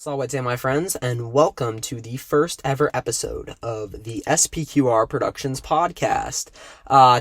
Salvete, my friends, and welcome to the first ever episode of the S.P.Q.R. Productions podcast.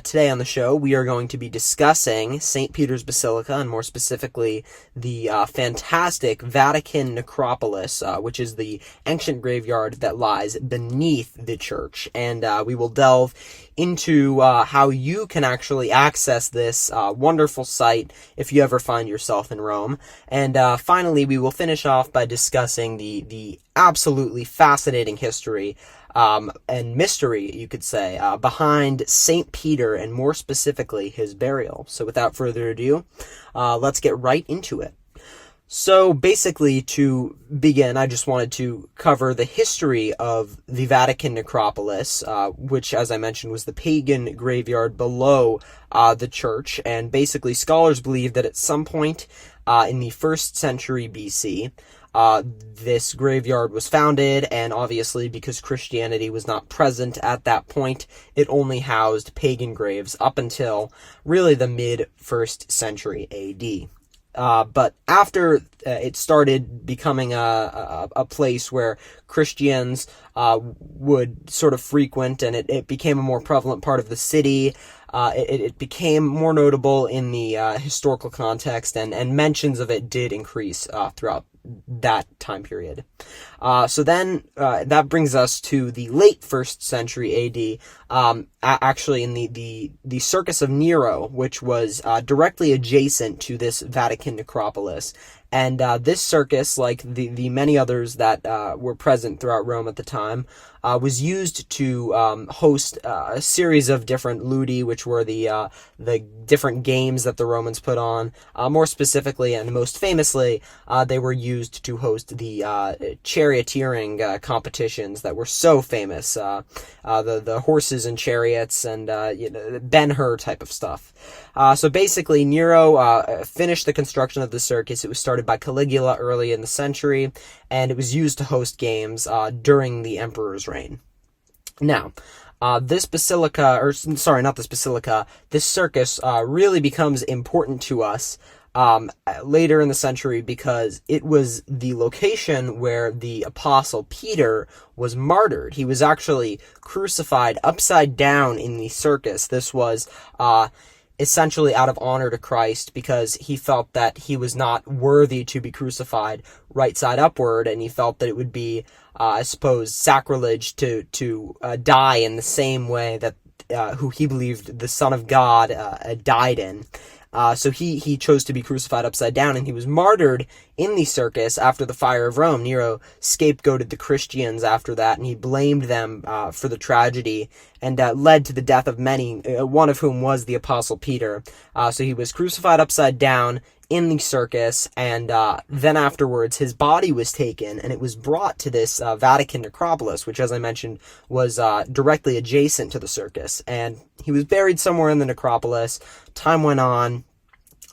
Today on the show, we are going to be discussing St. Peter's Basilica, and more specifically, the fantastic Vatican necropolis, which is the ancient graveyard that lies beneath the church. And we will delve into how you can actually access this wonderful site if you ever find yourself in Rome. And finally, we will finish off by discussing the absolutely fascinating history and mystery, you could say, behind St. Peter, and more specifically, his burial. So without further ado, let's get right into it. So basically, to begin, I just wanted to cover the history of the Vatican necropolis, which, as I mentioned, was the pagan graveyard below the church. And basically, scholars believe that at some point in the 1st century BC, this graveyard was founded, and obviously because Christianity was not present at that point, it only housed pagan graves up until really the mid-1st century AD. But after it started becoming a place where Christians would sort of frequent, and it became a more prevalent part of the city, it became more notable in the historical context, and mentions of it did increase throughout that time period. So then that brings us to the late 1st century AD, actually in the Circus of Nero, which was directly adjacent to this Vatican necropolis. And this circus, like the many others that were present throughout Rome at the time, was used to host a series of different ludi, which were the different games that the Romans put on. More specifically, and most famously, they were used to host the charioteering competitions that were so famous. The horses and chariots and Ben-Hur type of stuff. So basically, Nero finished the construction of the circus. It was started by Caligula early in the century, and it was used to host games during the emperor's reign. Now, this basilica, or sorry, not this basilica, this circus really becomes important to us later in the century, because it was the location where the apostle Peter was martyred. He was actually crucified upside down in the circus. This was essentially out of honor to Christ, because he felt that he was not worthy to be crucified right side upward, and he felt that it would be, I suppose, sacrilege to die in the same way that who he believed the Son of God died in. So he chose to be crucified upside down, and he was martyred in the circus after the fire of Rome. Nero scapegoated the Christians after that, and he blamed them for the tragedy, and led to the death of many, one of whom was the Apostle Peter. So he was crucified upside down in the circus, and then afterwards his body was taken, and it was brought to this Vatican necropolis, which, as I mentioned, was directly adjacent to the circus. And he was buried somewhere in the necropolis. Time went on.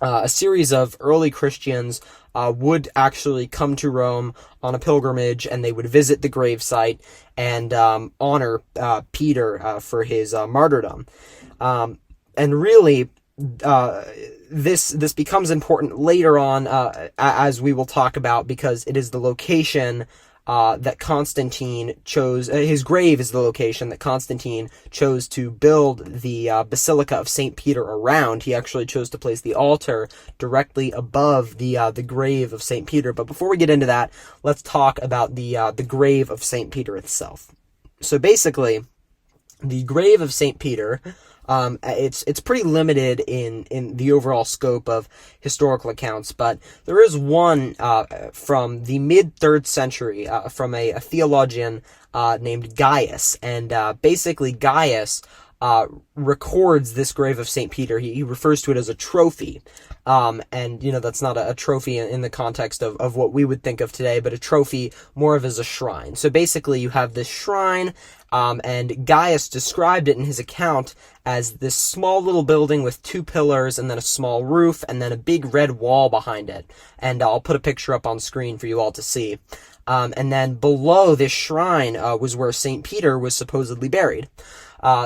A series of early Christians would actually come to Rome on a pilgrimage, and they would visit the gravesite and honor Peter for his martyrdom. And really, this becomes important later on, as we will talk about, because it is the location that Constantine chose. His grave is the location that Constantine chose to build the Basilica of St. Peter around. He actually chose to place the altar directly above the grave of St. Peter. But before we get into that, let's talk about the grave of St. Peter itself. So basically, the grave of St. Peter, it's pretty limited in the overall scope of historical accounts, but there is one from the mid-3rd century from a theologian named Gaius, and basically Gaius records this grave of St. Peter. He refers to it as a trophy. And, that's not a trophy in the context of what we would think of today, but a trophy more of as a shrine. So basically you have this shrine, and Gaius described it in his account as this small little building with 2 pillars, and then a small roof, and then a big red wall behind it. And I'll put a picture up on screen for you all to see. And then below this shrine was where St. Peter was supposedly buried.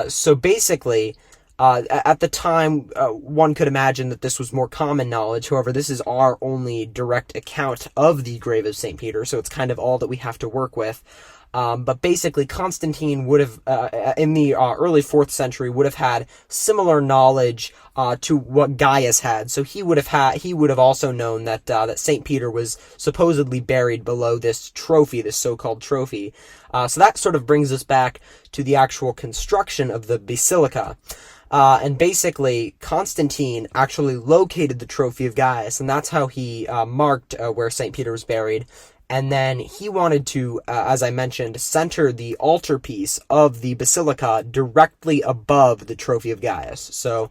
So basically, At the time, one could imagine that this was more common knowledge. However, this is our only direct account of the grave of St. Peter, so it's kind of all that we have to work with. But basically, Constantine would have, in the early 4th century, would have had similar knowledge to what Gaius had. So he would have also known that that Saint Peter was supposedly buried below this trophy, this so-called trophy. So that sort of brings us back to the actual construction of the basilica. And basically, Constantine actually located the trophy of Gaius, and that's how he marked where St. Peter was buried. And then he wanted to, as I mentioned, center the altarpiece of the basilica directly above the trophy of Gaius. So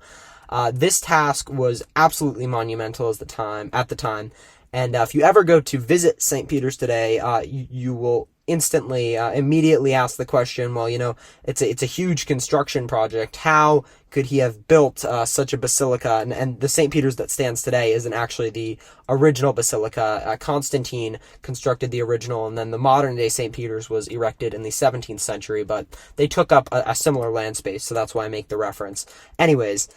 this task was absolutely monumental at the time. And if you ever go to visit St. Peter's today, you will immediately ask the question, well, it's a huge construction project. How could he have built such a basilica? And the St. Peter's that stands today isn't actually the original basilica. Constantine constructed the original, and then the modern day St. Peter's was erected in the 17th century, but they took up a similar land space, so that's why I make the reference. Anyways,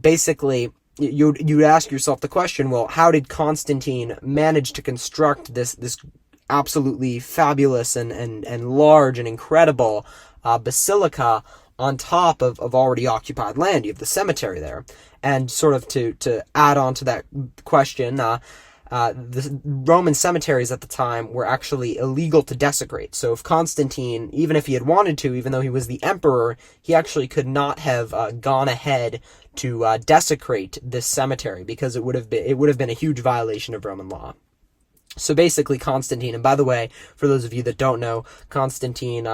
basically, you'd ask yourself the question, well, how did Constantine manage to construct this absolutely fabulous and large and incredible basilica on top of already occupied land? You have the cemetery there. And sort of to add on to that question, the Roman cemeteries at the time were actually illegal to desecrate. So if Constantine, even if he had wanted to, even though he was the emperor, he actually could not have gone ahead to desecrate this cemetery, because it would have been a huge violation of Roman law. So basically, Constantine, and by the way, for those of you that don't know, Constantine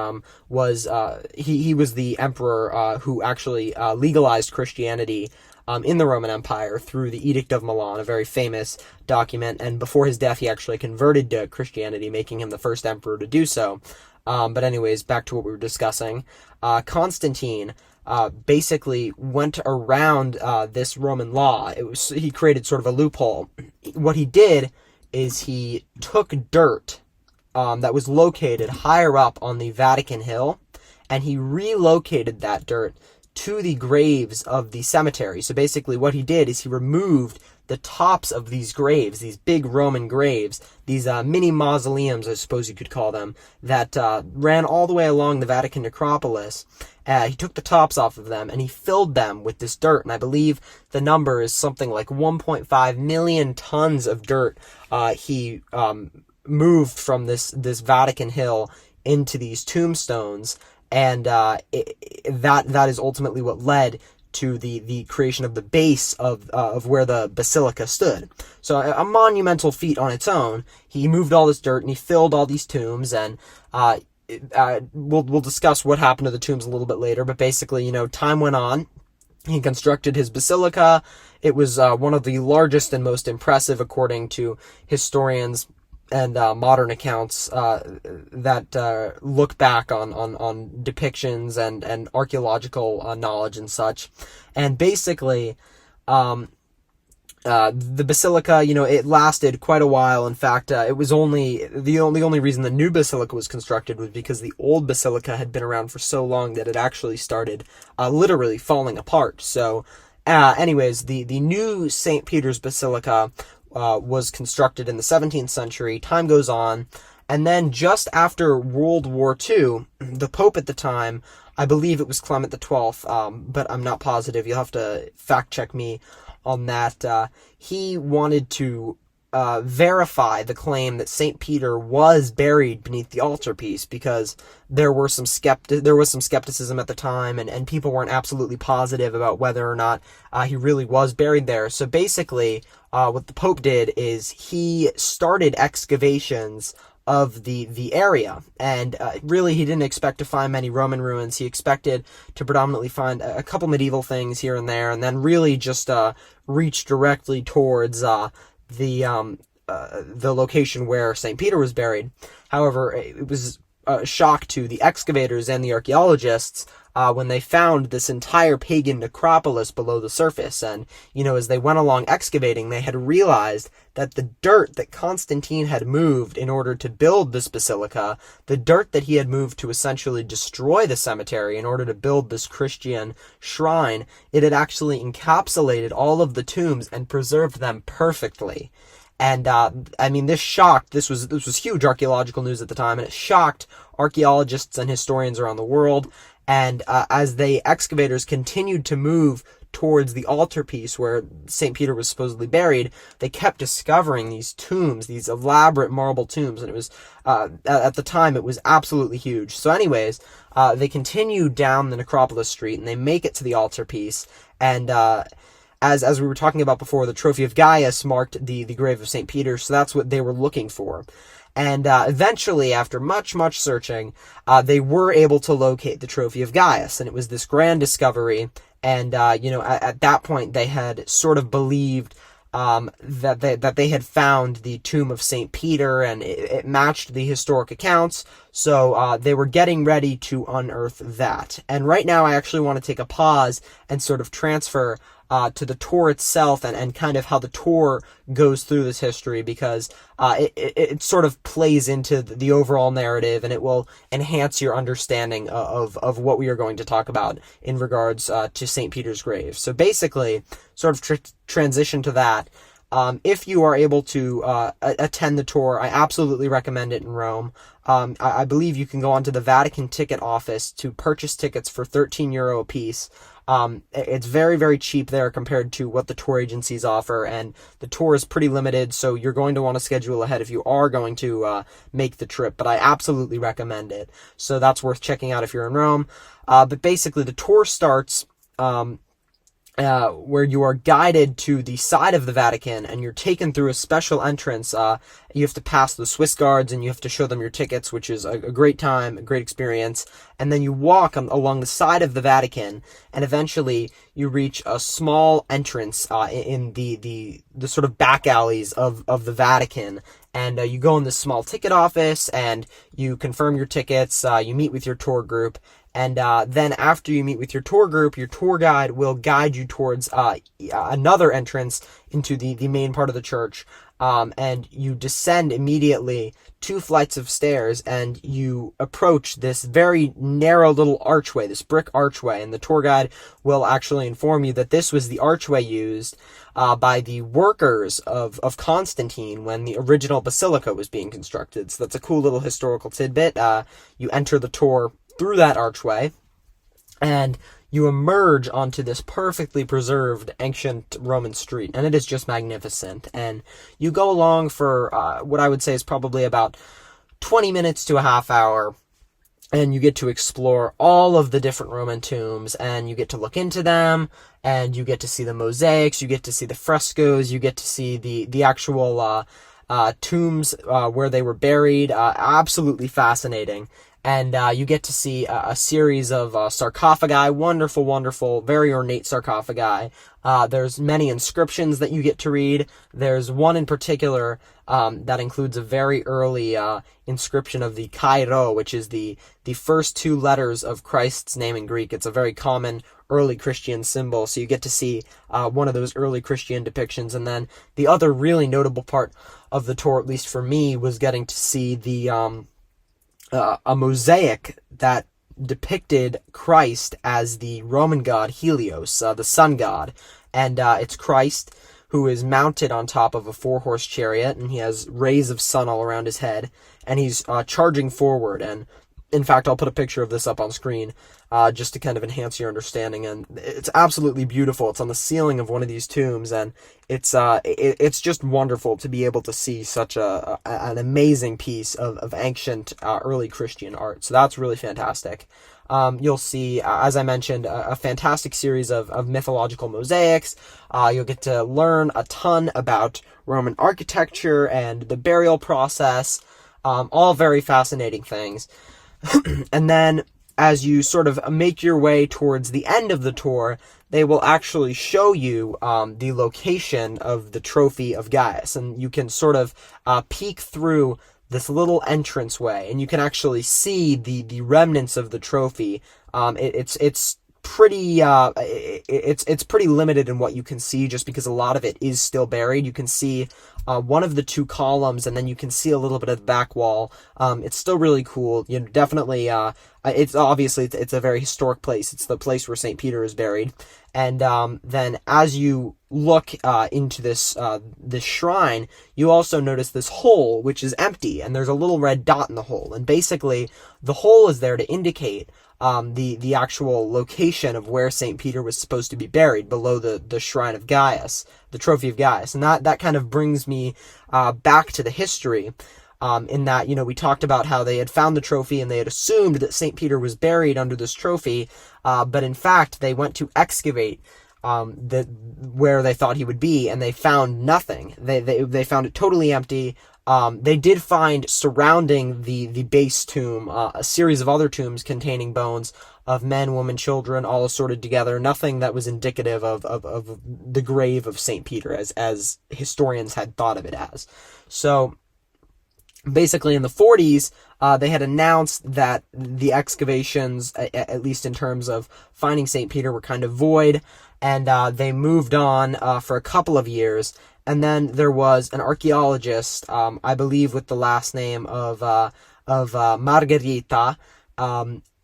was the emperor who actually legalized Christianity in the Roman Empire through the Edict of Milan, a very famous document. And before his death, he actually converted to Christianity, making him the first emperor to do so. But anyways, back to what we were discussing. Constantine basically went around this Roman law. He created sort of a loophole. What he did is he took dirt that was located higher up on the Vatican Hill, and he relocated that dirt to the graves of the cemetery. So basically what he did is he removed the tops of these graves, these big Roman graves, these mini mausoleums, I suppose you could call them, that ran all the way along the Vatican necropolis. He took the tops off of them and he filled them with this dirt, and I believe the number is something like 1.5 million tons of dirt he moved from this Vatican Hill into these tombstones, and that is ultimately what led to the creation of the base of where the basilica stood. So a monumental feat on its own. He moved all this dirt and he filled all these tombs, and we'll discuss what happened to the tombs a little bit later, but basically, time went on. He constructed his basilica. It was one of the largest and most impressive, according to historians and modern accounts that look back on depictions and archaeological knowledge and such. And basically, the basilica, it lasted quite a while. In fact, it was the only reason the new basilica was constructed was because the old basilica had been around for so long that it actually started literally falling apart. So, anyways, the new St. Peter's Basilica was constructed in the 17th century. Time goes on, and then just after World War II, the Pope at the time, I believe it was Clement XII, but I'm not positive. You'll have to fact check me on that. He wanted to verify the claim that St. Peter was buried beneath the altarpiece, because there was some skepticism at the time, and people weren't absolutely positive about whether or not he really was buried there. So basically, what the Pope did is he started excavations of the area, and really he didn't expect to find many Roman ruins. He expected to predominantly find a couple medieval things here and there, and then really just reach directly towards the location where St. Peter was buried. However, it was shock to the excavators and the archaeologists when they found this entire pagan necropolis below the surface. And, as they went along excavating, they had realized that the dirt that Constantine had moved in order to build this basilica, the dirt that he had moved to essentially destroy the cemetery in order to build this Christian shrine, it had actually encapsulated all of the tombs and preserved them perfectly. And, this was huge archaeological news at the time, and it shocked archaeologists and historians around the world. And as the excavators continued to move towards the altarpiece where St. Peter was supposedly buried, they kept discovering these tombs, these elaborate marble tombs, and it was, at the time, it was absolutely huge. So anyways, they continue down the necropolis street, and they make it to the altarpiece, and as we were talking about before, the Trophy of Gaius marked the grave of St. Peter, so that's what they were looking for. And eventually, after much searching, they were able to locate the Trophy of Gaius, and it was this grand discovery. And at that point, they had sort of believed that they had found the tomb of St. Peter, and it matched the historic accounts. So they were getting ready to unearth that. And right now, I actually want to take a pause and sort of transfer to the tour itself and kind of how the tour goes through this history, because it sort of plays into the overall narrative, and it will enhance your understanding of what we are going to talk about in regards to St. Peter's grave. So basically, sort of transition to that. If you are able to attend the tour, I absolutely recommend it in Rome. I believe you can go onto the Vatican ticket office to purchase tickets for €13 a piece. It's very cheap there compared to what the tour agencies offer, and the tour is pretty limited, so you're going to want to schedule ahead if you are going to make the trip, but I absolutely recommend it. So that's worth checking out if you're in Rome. But basically, the tour starts where you are guided to the side of the Vatican, and you're taken through a special entrance. You have to pass the Swiss guards, and you have to show them your tickets, which is a great time, a great experience. And then you walk along the side of the Vatican, and eventually you reach a small entrance in the sort of back alleys of the Vatican. And you go in this small ticket office, and you confirm your tickets, you meet with your tour group, and then after you meet with your tour group, your tour guide will guide you towards another entrance into the main part of the church, and you descend immediately 2 flights of stairs, and you approach this very narrow little archway, this brick archway, and the tour guide will actually inform you that this was the archway used by the workers of Constantine when the original basilica was being constructed. So that's a cool little historical tidbit. You enter the tour through that archway, and you emerge onto this perfectly preserved ancient Roman street, and it is just magnificent. And you go along for what I would say is probably about 20 minutes to a half hour, and you get to explore all of the different Roman tombs, and you get to look into them, and you get to see the mosaics, you get to see the frescoes, you get to see the actual tombs where they were buried. Absolutely fascinating. And you get to see a series of sarcophagi, wonderful, very ornate sarcophagi. There's many inscriptions that you get to read. There's one in particular that includes a very early inscription of the Chi-Rho, which is the first 2 letters of Christ's name in Greek. It's a very common early Christian symbol, so you get to see one of those early Christian depictions. And then the other really notable part of the tour, at least for me, was getting to see a mosaic that depicted Christ as the Roman god Helios, the sun god. And it's Christ who is mounted on top of a 4-horse chariot, and he has rays of sun all around his head, and he's charging forward. And in fact, I'll put a picture of this up on screen just to kind of enhance your understanding. And it's absolutely beautiful. It's on the ceiling of one of these tombs, and it's just wonderful to be able to see such an amazing piece of ancient early Christian art. So that's really fantastic. You'll see, as I mentioned, a fantastic series of mythological mosaics. You'll get to learn a ton about Roman architecture and the burial process. All very fascinating things. And then, as you sort of make your way towards the end of the tour, they will actually show you the location of the Trophy of Gaius, and you can sort of peek through this little entranceway, and you can actually see the remnants of the trophy. It's pretty it's pretty limited in what you can see, just because a lot of it is still buried. You can see one of the two columns, and then you can see a little bit of the back wall. It's still really cool. You know, definitely. It's obviously it's a very historic place. It's the place where St. Peter is buried. And then as you look into this shrine, you also notice this hole, which is empty, and there's a little red dot in the hole. And basically, the hole is there to indicate the actual location of where St. Peter was supposed to be buried, below the shrine of Gaius, the trophy of Gaius. And that kind of brings me back to the history, in that, you know, we talked about how they had found the trophy and they had assumed that St. Peter was buried under this trophy, but in fact, they went to excavate where they thought he would be, and they found nothing. They found it totally empty. They did find, surrounding the base tomb, a series of other tombs containing bones of men, women, children, all assorted together. Nothing that was indicative of the grave of St. Peter, as historians had thought of it as. So basically, in the 40s, they had announced that the excavations, at least in terms of finding St. Peter, were kind of void, and they moved on for a couple of years. And then there was an archaeologist, I believe with the last name of Margherita,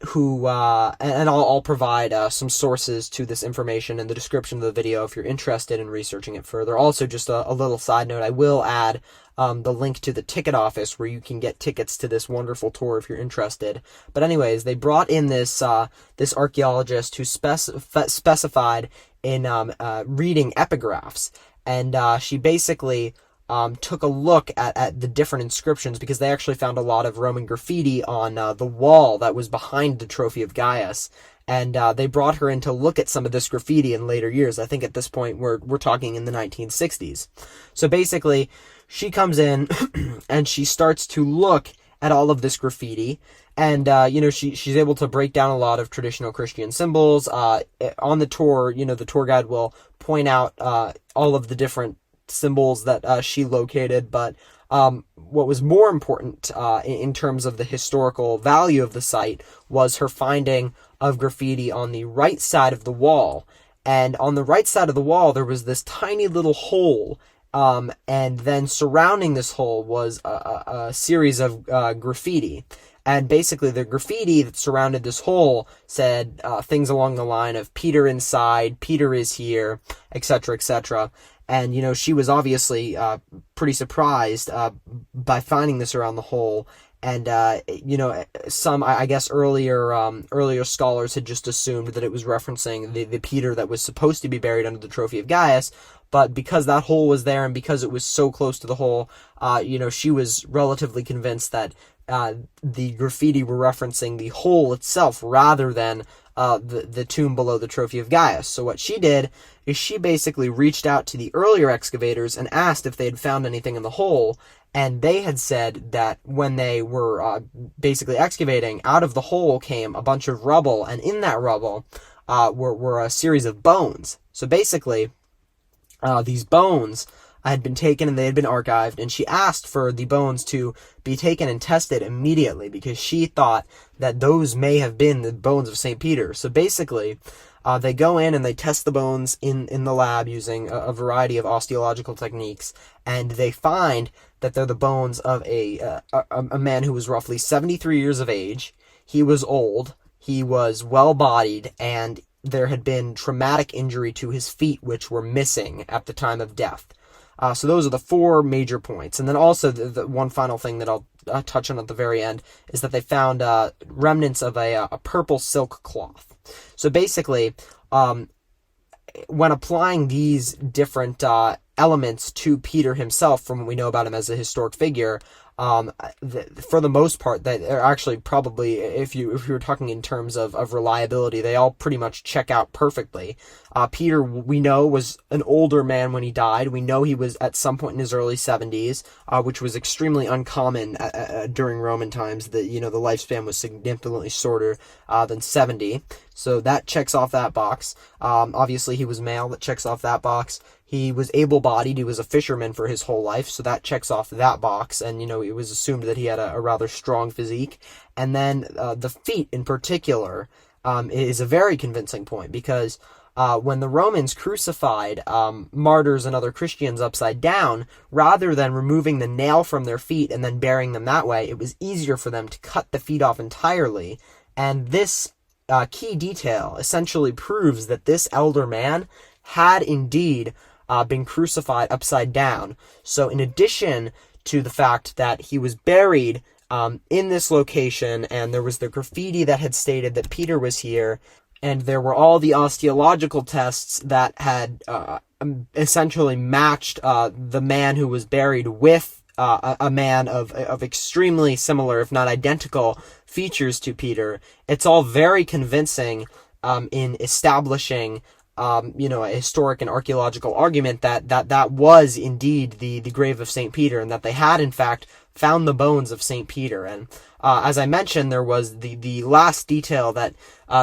who, and I'll provide some sources to this information in the description of the video if you're interested in researching it further. Also, just a little side note, I will add the link to the ticket office where you can get tickets to this wonderful tour if you're interested. But anyways, they brought in this archaeologist who specified in reading epigraphs. And she basically took a look at the different inscriptions, because they actually found a lot of Roman graffiti on the wall that was behind the trophy of Gaius. And they brought her in to look at some of this graffiti in later years. I think at this point we're talking in the 1960s. So basically, she comes in and she starts to look at all of this graffiti. And, you know, she's able to break down a lot of traditional Christian symbols. On the tour, you know, the tour guide will point out all of the different symbols that she located. But what was more important in terms of the historical value of the site was her finding of graffiti on the right side of the wall. And on the right side of the wall, there was this tiny little hole. And then surrounding this hole was a series of graffiti. And basically, the graffiti that surrounded this hole said things along the line of "Peter inside," "Peter is here," etc., etc. And, you know, she was obviously pretty surprised by finding this around the hole. And, you know, some, I guess, earlier scholars had just assumed that it was referencing the Peter that was supposed to be buried under the trophy of Gaius. But because that hole was there, and because it was so close to the hole, you know, she was relatively convinced that the graffiti were referencing the hole itself rather than the tomb below the trophy of Gaius. So what she did is she basically reached out to the earlier excavators and asked if they had found anything in the hole. And they had said that when they were basically excavating, out of the hole came a bunch of rubble, and in that rubble were a series of bones. So basically, these bones had been taken and they had been archived, and she asked for the bones to be taken and tested immediately, because she thought that those may have been the bones of St. Peter. So basically, they go in and they test the bones in the lab using a variety of osteological techniques, and they find that they're the bones of a man who was roughly 73 years of age. He was old, he was well-bodied, and there had been traumatic injury to his feet, which were missing at the time of death. So those are the four major points. And then also the one final thing that I'll touch on at the very end is that they found remnants of a purple silk cloth. So basically, when applying these different elements to Peter himself, from what we know about him as a historic figure, for the most part, that are actually probably, if you were talking in terms of reliability, they all pretty much check out perfectly. Peter, we know, was an older man when he died. We know he was at some point in his early 70s, which was extremely uncommon during Roman times. The lifespan was significantly shorter than 70. So that checks off that box. Obviously, he was male. That checks off that box. He was able-bodied. He was a fisherman for his whole life, so that checks off that box. And, it was assumed that he had a rather strong physique. And then the feet in particular is a very convincing point, because when the Romans crucified martyrs and other Christians upside down, rather than removing the nail from their feet and then burying them that way, it was easier for them to cut the feet off entirely. And this key detail essentially proves that this elder man had indeed been crucified upside down. So in addition to the fact that he was buried in this location, and there was the graffiti that had stated that Peter was here, and there were all the osteological tests that had essentially matched the man who was buried with a man of extremely similar, if not identical, features to Peter. It's all very convincing in establishing a historic and archaeological argument that was indeed the grave of St. Peter, and that they had, in fact, found the bones of St. Peter. And as I mentioned, there was the last detail that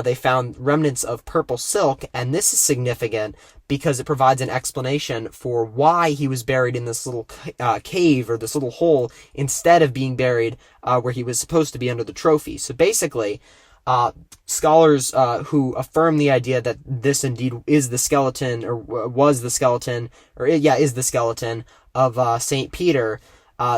they found remnants of purple silk, and this is significant because it provides an explanation for why he was buried in this little cave, or this little hole, instead of being buried where he was supposed to be under the trophy. So basically, scholars who affirm the idea that this indeed is the skeleton, or was the skeleton, is the skeleton of St. Peter,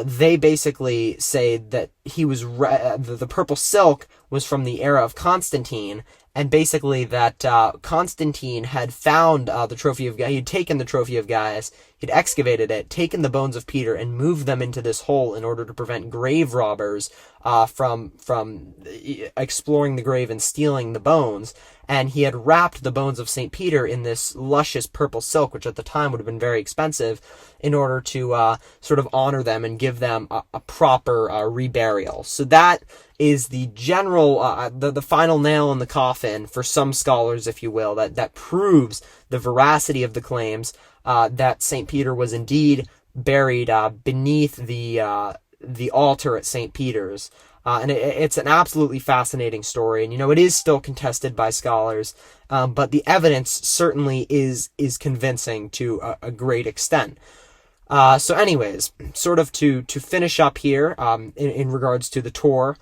they basically say that he was the purple silk was from the era of Constantine, and basically that Constantine had found the trophy of Gaius. He had taken the trophy of Gaius, he'd excavated it, taken the bones of Peter, and moved them into this hole in order to prevent grave robbers from exploring the grave and stealing the bones. And he had wrapped the bones of St. Peter in this luscious purple silk, which at the time would have been very expensive, in order to sort of honor them and give them a proper reburial. So that is the general, the final nail in the coffin for some scholars, if you will, that proves the veracity of the claims that St. Peter was indeed buried beneath the altar at St. Peter's. And it's an absolutely fascinating story, and it is still contested by scholars, but the evidence certainly is convincing to a great extent. So anyways, sort of to finish up here, in regards to the tour,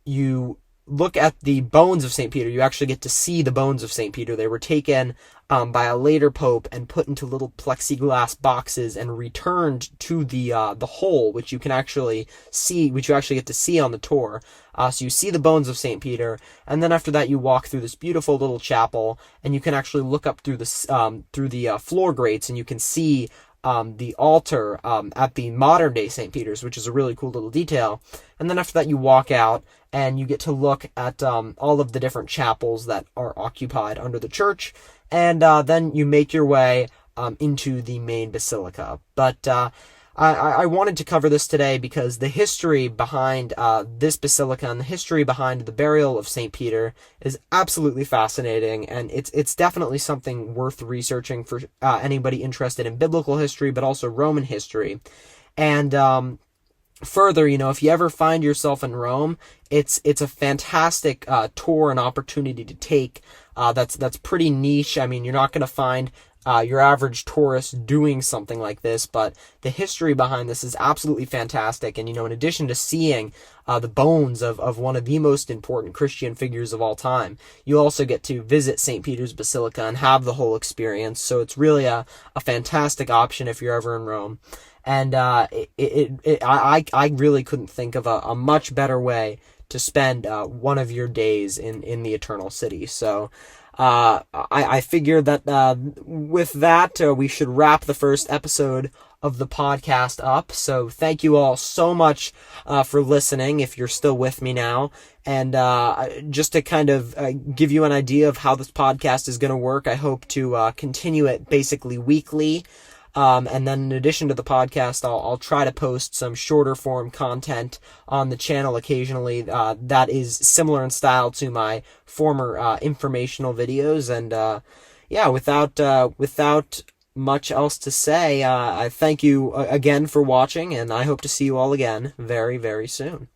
you look at the bones of St. Peter. You actually get to see the bones of St. Peter. They were taken by a later pope and put into little plexiglass boxes and returned to the hole, which you actually get to see on the tour. So you see the bones of St. Peter, and then after that you walk through this beautiful little chapel, and you can actually look up through the floor grates, and you can see the altar at the modern day St. Peter's, which is a really cool little detail. And then after that you walk out, and you get to look at all of the different chapels that are occupied under the church, and then you make your way into the main basilica. But I wanted to cover this today because the history behind this basilica and the history behind the burial of St. Peter is absolutely fascinating, and it's definitely something worth researching for anybody interested in biblical history, but also Roman history. And further, if you ever find yourself in Rome, it's a fantastic tour and opportunity to take. That's pretty niche. I mean, you're not going to find your average tourist doing something like this, but the history behind this is absolutely fantastic. And, in addition to seeing the bones of one of the most important Christian figures of all time, you also get to visit St. Peter's Basilica and have the whole experience. So it's really a fantastic option if you're ever in Rome. And I really couldn't think of a much better way to spend one of your days in the Eternal City. So I figured that with that, we should wrap the first episode of the podcast up. So thank you all so much for listening, if you're still with me now. And just to kind of give you an idea of how this podcast is going to work, I hope to continue it basically weekly. And then in addition to the podcast, I'll try to post some shorter form content on the channel occasionally that is similar in style to my former informational videos. And without much else to say, I thank you again for watching, and I hope to see you all again very, very soon.